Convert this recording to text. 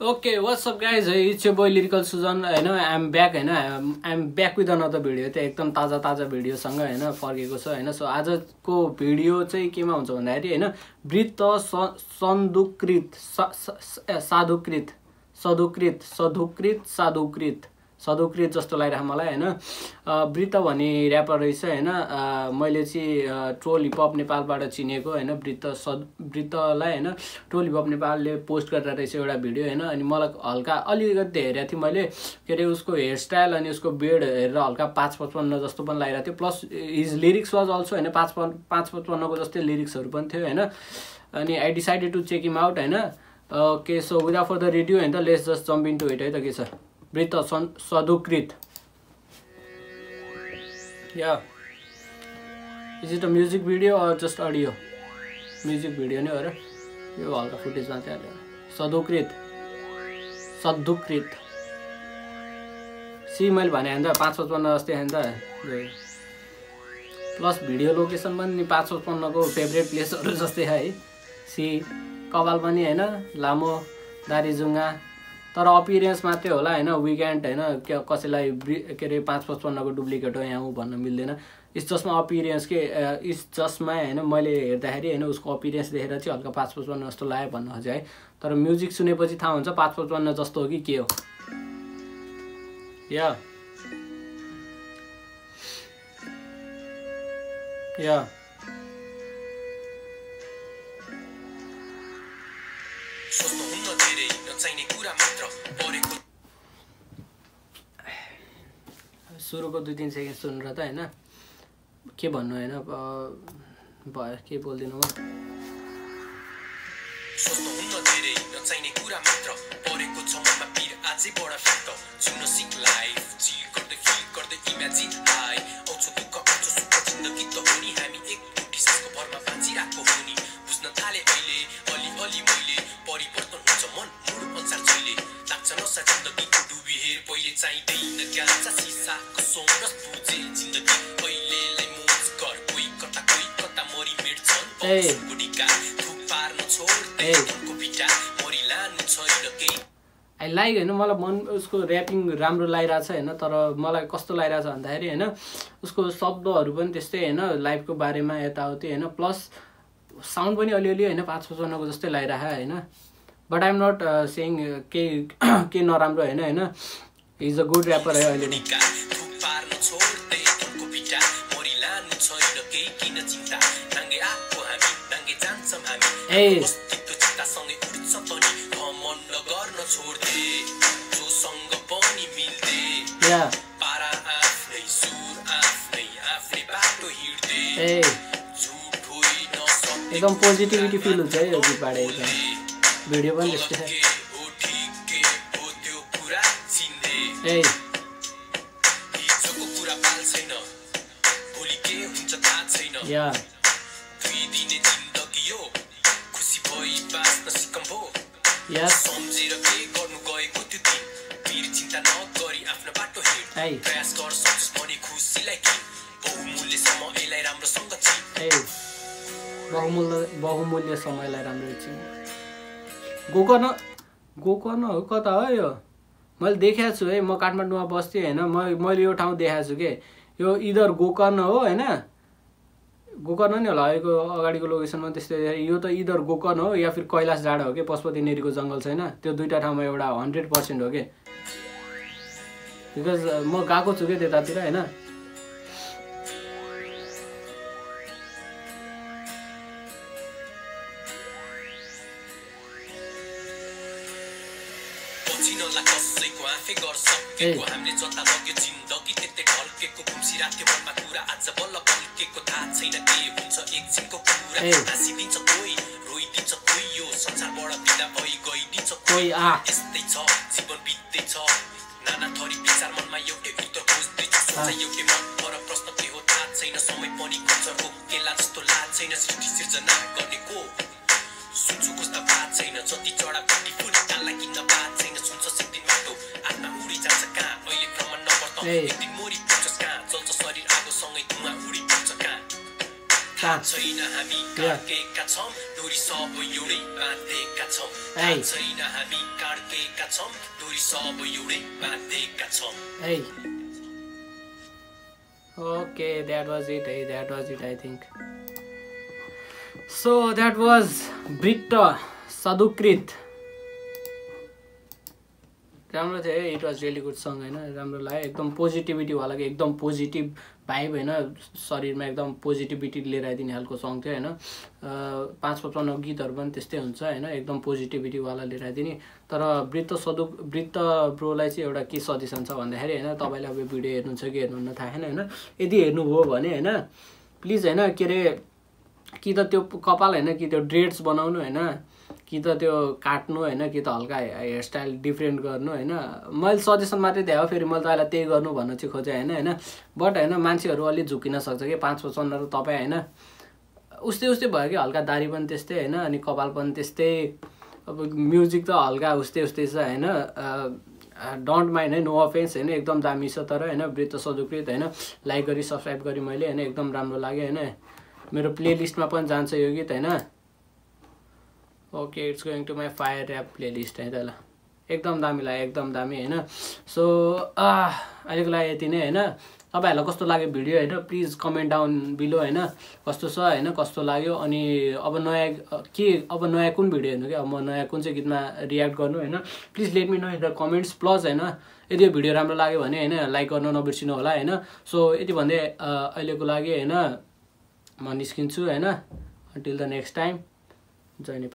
Okay, what's up guys? It's your boy Lyrical Sujan. I'm back. I'm back with another video. त्यो एकदम ताजा video सँग फर्केको छ हैन. सो आजको भिडियो चाहिँ केमा हुन्छ भन्दाखेरि हैन वृत्त सदुकृत जस्तो लागिरहेको मलाई हैन. वृत्त भन्ने र्यापर रहेछ हैन. मैले चाहिँ ट्रोल हिपहप नेपालबाट चिनेको हैन. वृत्तलाई हैन ट्रोल हिपहप नेपालले पोस्ट गरेर रहेछ एउटा भिडियो हैन. अनि मलाई हल्का अलिकति हेरेको थिएँ मैले के अरे उसको हेयर स्टाइल अनि उसको बियर्ड हेरेर हल्का 555 जस्तो पनि लागिरहेको थियो. Plus his lyrics was also हैन 555 को जस्तै लिरिक्सहरु पनि थियो हैन. अनि I decided to check him out हैन. Okay, so without further ado हैन let's just jump into it है त. के छ वृत्त सदुकृत. Yeah. Is it a music video or just audio? Music video नै हो र. यो हल्का फुटेज मात्रै हाल्यो. सदुकृत. सी मैले भने हैन त 555 जस्तै हैन त. प्लस भिडियो लोकेसन पनि 555 को फेभरेट प्लेसहरु जस्तै है. सी कपाल पनि हैन लामो दारी जुङ्गा तर अपियरेन्स मात्रै होला हैन. वीकेन्ड हैन कसैलाई के रे 555 को डुप्लिकेट हो यहाँ भन्न मिल्दैन. इट्स जस्टमा अपियरेन्स के इट्स जस्टमा हैन मैले हेर्दाखेरि हैन उसको अपियरेन्स देखेर चाहिँ हल्का 555 जस्तो लाग्यो भन्न खोजे है. तर म्युजिक सुनेपछि थाहा हुन्छ 555 जस्तो हो कि के हो. या सुरुको 2-3 सेकेन्ड सुनेर त हैन के भन्नु हैन भयो के बोल्दिनु म. सोच्नु हुन्न धेरै नचाहिने कुरा मात्र परेको छ मनमा पिर आजै बडा फिट जिउन सिक लाइफ चिल गर्दै फिल गर्दै इमेजिन हाई आउँछ दुःख आउँछ सुख जिन्दगी त हो नि हामी एक टुटी सासको भरमा बाँचिरहेको हो नि बुझ्न थाले अहिले अलि मैले परिवर्तन हुन्छ मन मुड अनुसार चले लाग्छ नसा जिन्दगीको डुबी हेर पहिले चाहिँदैन गाँचा सिसाको सोमरस बुझे जिन्दगी पहिलेलाई मोज कर कोही कता मरि मेट्छन् गुडीका थुक पार्न छोड्दै उनको भिटा मरि लानु छैन केही. आई लाइक हैन मलाई मन उसको र्यापिङ राम्रो लागिरहेछ हैन. तर मलाई कस्तो लागिरहेछ भन्दाखेरि हैन उसको शब्दहरु पनि त्यस्तै हैन लाइफको बारेमा यताउति हैन. प्लस साउन्ड पनि अलिअलि हैन 555 को जस्तै लागिरहेको हैन. But I am not saying के नराम्रो हैन. He is a good rapper है अहिले नै. एकदम पोजिटिभिटी फिल हुन्छ है यो गीतबाट. एकदम भिडियो पनि त्यस्तै छ. बहुमूल्य समयलाई राम्रो चिन. गोकर्ण हो कता हो यो. मैले देखेको छु है. म काठमाडौँमा बस्थेँ हैन. मैले यो ठाउँ देखाएको छु के यो इदर गोकर्ण हो हैन. गोकर्ण नि होला यो अगाडिको लोकेसनमा त्यस्तै. यो त इदर गोकर्ण हो या फिर कैलाश डाँडा हो के पशुपति नेरीको जंगल छैन त्यो दुईटा ठाउँमा एउटा 100% हो के. बिकज म गएको छु के त्यतातिर हैन. हामीले जता लग्यो जिन्दगी त्यतै ढल्केको घुम्सिराथ्यो मनमा कुरा आज बल्ल बल्केको थाहा छैन के हुन्छ एकछिनको कुरा. हाँसिदिन्छ कोही रोइदिन्छ कोही यो संसारबाट बिदा भई गइदिन्छ कोही. यस्तै छ जीवन बित्दैछ नाना थरी विचार मनमा एउटै उत्तर खोज्दैछ. सोचा एउटै मन पर प्रश्न के हो थाहा छैन. समय पनि गोचर हो केला जस्तो लाज छैन. सृष्टि सिर्जना गर्ने को सुन्छु कस्ता बात छैन. जति चढा पिटी फुली ताला किन्न बात छैन. सुन्छ सिक्दिन बाटो आत्मा उडी जान्छ कहाँ अहिले भ्रमण नपर्छ. एक दिन मोरी पुग्छस् कहाँ चल्छ शरीर आगोसँगै धुवा उडी पुग्छ कहाँ. थाहा छैन हामी काटेका छौँ डोरी सब एउटै बाँधेका छौँ. छैन हामी काट्केका छौं डोरी सब एउटै बाँधेका छौं Hey. Okay, that was it. Hey, that was it, I think. So that was Britta Sadukrit. राम्रो थियो है. It was really good song हैन. राम्रो लाग्यो. एकदम पोजिटिभिटी वाला के एकदम पोजिटिभ भाइब हैन. शरीरमा एकदम पोजिटिभिटी लिएर आइदिने खालको सङ थियो हैन. 555 गीतहरु पनि त्यस्तै हुन्छ हैन. एकदम पोजिटिभिटी वाला लिएर आइदिने. तर ब्रित्त ब्रोलाई चाहिँ एउटा के सजेसन छ भन्दाखेरि हैन तपाईले अब भिडियो हेर्नुहुन्छ कि हेर्नुहुन्न थाहा छैन हैन. यदि हेर्नुभयो भने हैन प्लिज हैन के रे कि त त्यो कपाल हैन कि त्यो ड्रेड्स बनाउनु हैन कि त त्यो काट्नु हैन कि त हल्का हेयर स्टाइल डिफरेन्ट गर्नु हैन. मैले सजेसन मात्रै दिए हो फेरि मैले तपाईलाई त्यही गर्नु भन्न चाहिँ खोजे हैन. बट हैन मान्छेहरु अलि झुकिन सक्छ के 555 र तपाई हैन उस्तै भयो कि हल्का दाढी पनि त्यस्तै हैन अनि कपाल पनि त्यस्तै. अब म्युजिक त हल्का उस्तै छ हैन. डोन्ट माइन्ड है नो अफेन्स हैन एकदम दामी छ तर हैन ब्रित्त सदुकृत हैन लाइक गरी सब्स्क्राइब गरी मैले हैन एकदम राम्रो लाग्यो हैन. मेरो प्लेलिस्टमा पनि जान्छ यो गीत हैन. Okay it's going to my fire rap playlist है त ल. एकदम दामी लाग्यो एकदम दामी हैन. सो अहिलेको लागि यति नै हैन. तपाईहरुलाई कस्तो लाग्यो भिडियो हैन प्लिज कमेन्ट डाउन बिलो हैन कस्तो छ हैन कस्तो लाग्यो. अनि अब नयाँ कुन भिडियो हेर्नु के अब म नयाँ कुन चाहिँ गीतमा रियाक्ट गर्नु हैन please let me know in the comments. Plus हैन यदि यो भिडियो राम्रो लाग्यो भने हैन लाइक गर्न नबिर्सिनु होला हैन. सो यति भन्दै अहिलेको लागि हैन म निस्किन्छु हैन. अन्टिल द नेक्स्ट टाइम जय नेपाल.